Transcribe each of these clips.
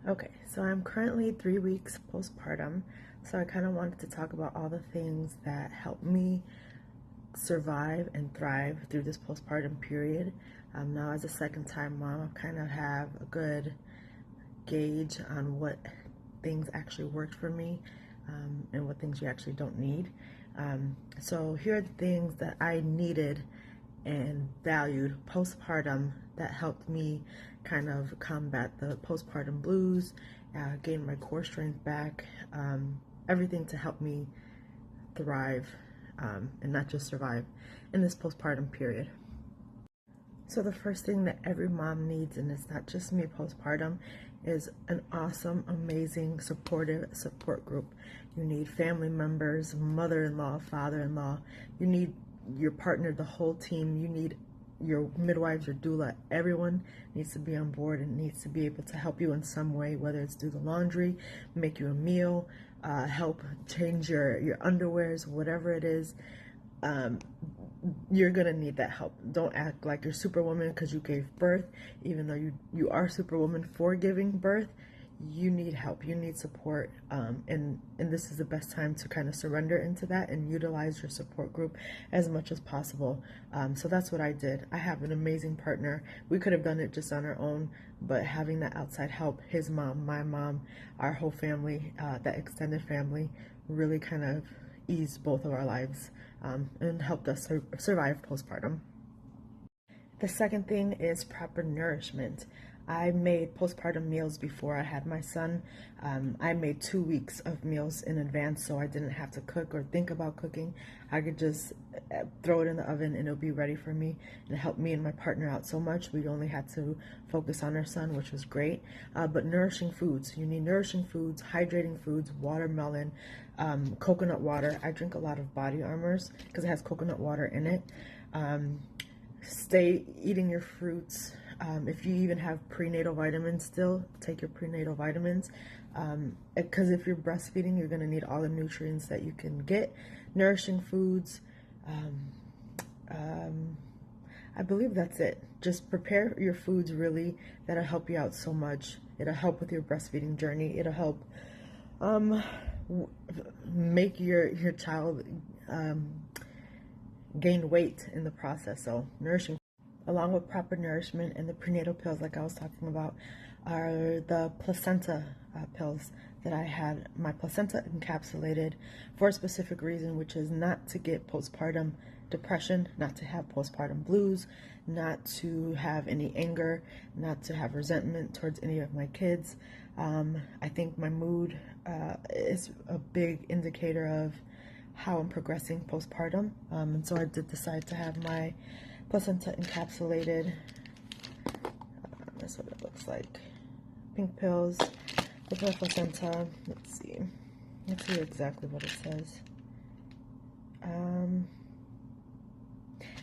Okay, so I'm currently 3 weeks postpartum, so I kind of wanted to talk about all the things that help me survive and thrive through this postpartum period. Now, as a second time mom, I kind of have a good gauge on what things actually worked for me and what things you actually don't need. So, here are the things that I needed and valued postpartum that helped me kind of combat the postpartum blues, gain my core strength back, everything to help me thrive and not just survive in this postpartum period. So the first thing that every mom needs, and it's not just me postpartum, is an awesome, amazing, supportive support group. You need family members, mother-in-law, father-in-law. You need your partner, the whole team. You need your midwives, your doula. Everyone needs to be on board and needs to be able to help you in some way, whether it's do the laundry, make you a meal, help change your underwears, whatever it is. You're gonna need that help. Don't act like you're superwoman because you gave birth, even though you are superwoman for giving birth. You need help, you need support, and this is the best time to kind of surrender into that and utilize your support group as much as possible. So that's what I did. I have an amazing partner. We could have done it just on our own, but having that outside help, his mom, my mom, our whole family, that extended family, really kind of eased both of our lives and helped us survive postpartum. The second thing is proper nourishment. I made postpartum meals before I had my son. I made 2 weeks of meals in advance so I didn't have to cook or think about cooking. I could just throw it in the oven and it'll be ready for me. And it helped me and my partner out so much. We only had to focus on our son, which was great. But nourishing foods. You need nourishing foods, hydrating foods, watermelon, coconut water. I drink a lot of Body Armors because it has coconut water in it. Stay eating your fruits. If you even have prenatal vitamins still, take your prenatal vitamins. Because if you're breastfeeding, you're going to need all the nutrients that you can get. Nourishing foods. I believe that's it. Just prepare your foods really. That'll help you out so much. It'll help with your breastfeeding journey. It'll help make your child gain weight in the process. So nourishing, along with proper nourishment and the prenatal pills like I was talking about, are the placenta pills that I had my placenta encapsulated for a specific reason, which is not to get postpartum depression, not to have postpartum blues, not to have any anger, not to have resentment towards any of my kids. I think my mood is a big indicator of how I'm progressing postpartum, and so I did decide to have my placenta encapsulated. That's what it looks like. Pink pills with my placenta. Let's see exactly what it says.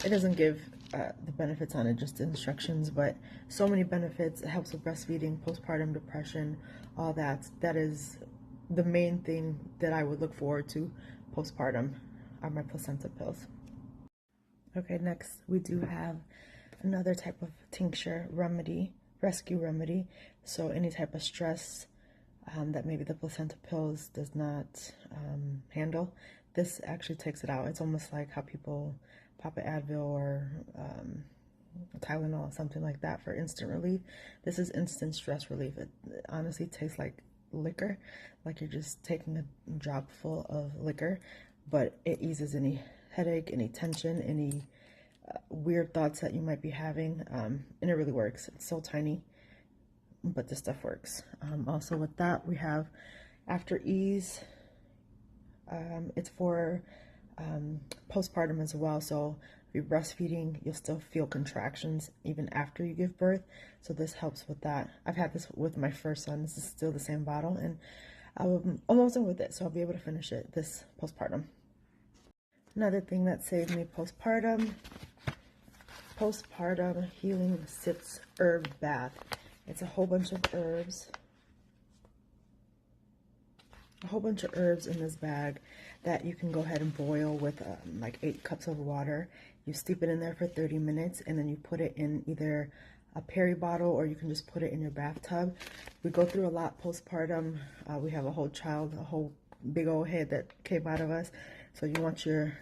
It doesn't give the benefits on it, just instructions, but so many benefits. It helps with breastfeeding, postpartum depression, all that. That is the main thing that I would look forward to postpartum are my placenta pills. Okay, next we do have another type of tincture remedy, rescue remedy. So any type of stress that maybe the placenta pills does not handle, this actually takes it out. It's almost like how people pop an Advil or Tylenol, something like that for instant relief. This is instant stress relief. It honestly tastes like liquor, like you're just taking a drop full of liquor, but it eases any headache, any tension, any weird thoughts that you might be having, and it really works. It's so tiny, but this stuff works. Also with that, we have After Ease. It's for postpartum as well, so if you're breastfeeding, you'll still feel contractions even after you give birth, so this helps with that. I've had this with my first son. This is still the same bottle, and I'm almost done with it, so I'll be able to finish it this postpartum. Another thing that saved me postpartum Healing Sips Herb Bath. It's a whole bunch of herbs. In this bag that you can go ahead and boil with like 8 cups of water. You steep it in there for 30 minutes, and then you put it in either a peri bottle, or you can just put it in your bathtub. We go through a lot postpartum. We have a whole child, a whole big old head that came out of us. So you want your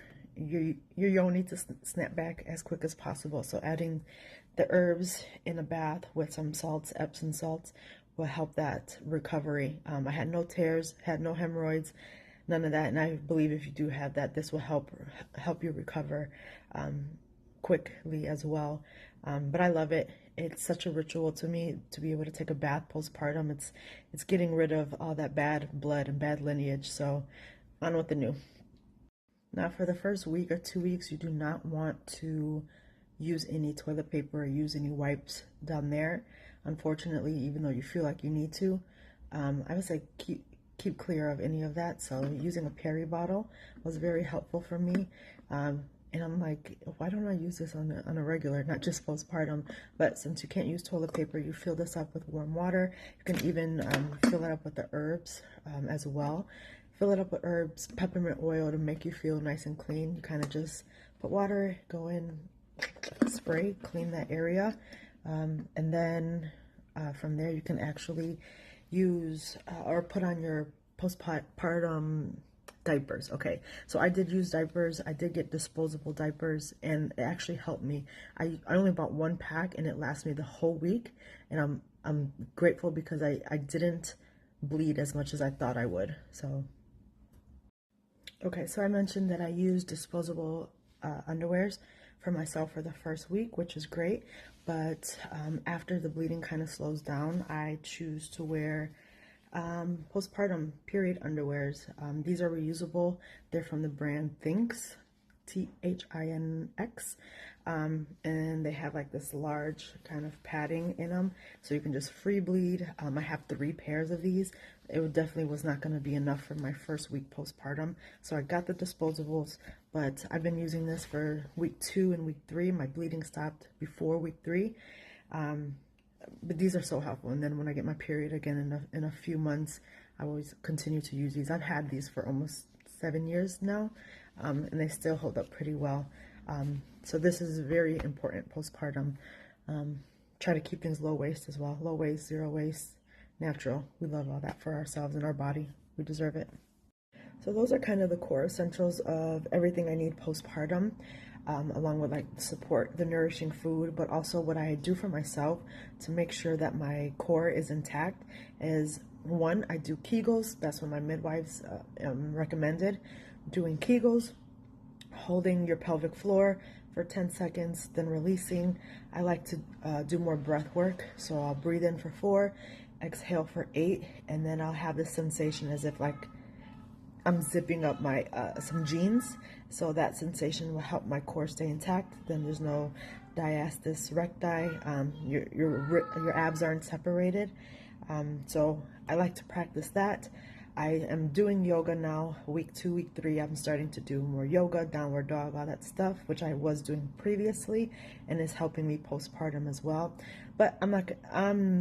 yoni to snap back as quick as possible. So adding the herbs in a bath with some salts, Epsom salts, will help that recovery. I had no tears, had no hemorrhoids, none of that. And I believe if you do have that, this will help you recover quickly as well. But I love it. It's such a ritual to me to be able to take a bath postpartum. It's getting rid of all that bad blood and bad lineage. So on with the new. Now for the first week or 2 weeks, you do not want to use any toilet paper or use any wipes down there. Unfortunately, even though you feel like you need to, I would say keep clear of any of that. So using a peri bottle was very helpful for me. And I'm like, why don't I use this on a regular, not just postpartum? But since you can't use toilet paper, you fill this up with warm water. You can even fill it up with the herbs as well. Fill it up with herbs, peppermint oil to make you feel nice and clean. You kind of just put water, go in, spray, clean that area. And then from there you can actually use or put on your postpartum diapers. Okay, so I did use diapers. I did get disposable diapers, and it actually helped me. I only bought one pack, and it lasted me the whole week, and I'm grateful because I didn't bleed as much as I thought I would. So okay, so I mentioned that I used disposable underwears for myself for the first week, which is great, but after the bleeding kind of slows down, I choose to wear postpartum period underwears. These are reusable. They're from the brand Thinx, Thinx, and they have like this large kind of padding in them, so you can just free bleed. I have 3 pairs of these. It definitely was not going to be enough for my first week postpartum, so I got the disposables, but I've been using this for week 2 and week 3. My bleeding stopped before week 3. But these are so helpful. And then when I get my period again in a few months, I always continue to use these. I've had these for almost 7 years now, and they still hold up pretty well. So this is very important postpartum. Try to keep things low waste as well. Low waste, zero waste, natural. We love all that for ourselves and our body. We deserve it. So those are kind of the core essentials of everything I need postpartum. Along with like support, the nourishing food, but also what I do for myself to make sure that my core is intact is, one, I do Kegels. That's what my midwives recommended. Doing Kegels, holding your pelvic floor for 10 seconds, then releasing. I like to do more breath work. So I'll breathe in for 4, exhale for 8, and then I'll have this sensation as if like I'm zipping up my some jeans, so that sensation will help my core stay intact. Then there's no diastasis recti. Your abs aren't separated. So I like to practice that. I am doing yoga now. Week 2, week 3, I'm starting to do more yoga, downward dog, all that stuff, which I was doing previously, and is helping me postpartum as well. But I'm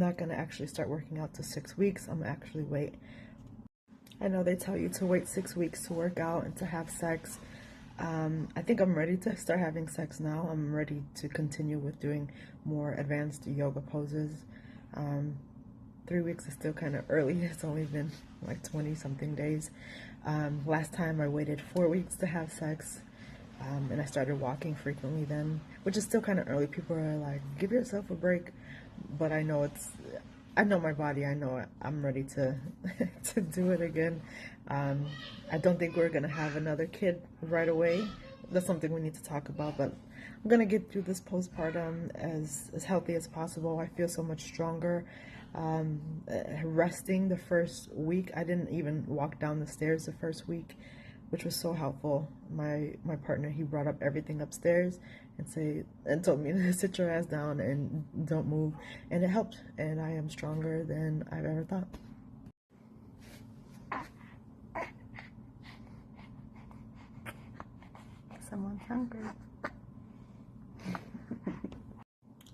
not gonna actually start working out till 6 weeks. I'm actually wait. I know they tell you to wait 6 weeks to work out and to have sex. I think I'm ready to start having sex now. I'm ready to continue with doing more advanced yoga poses. 3 weeks is still kind of early. It's only been like 20 something days. Last time I waited 4 weeks to have sex, and I started walking frequently then, which is still kind of early. People are like, give yourself a break, but I know I know my body. I know I'm ready to to do it again. I don't think we're gonna have another kid right away. That's something we need to talk about, but I'm gonna get through this postpartum as healthy as possible. I feel so much stronger. Resting the first week, I didn't even walk down the stairs the first week, which was so helpful. My partner, he brought up everything upstairs and told me to sit your ass down and don't move, and it helped, and I am stronger than I've ever thought. Someone's hungry.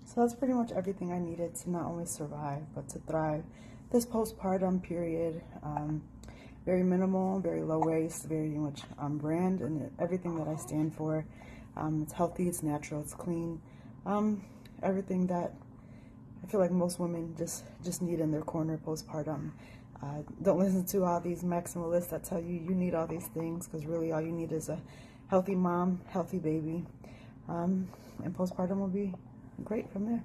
So that's pretty much everything I needed to not only survive but to thrive this postpartum period. Very minimal, very low waste, very much brand, and everything that I stand for. It's healthy, it's natural, it's clean. Everything that I feel like most women just need in their corner postpartum. Don't listen to all these maximalists that tell you you need all these things, because really all you need is a healthy mom, healthy baby, and postpartum will be great from there.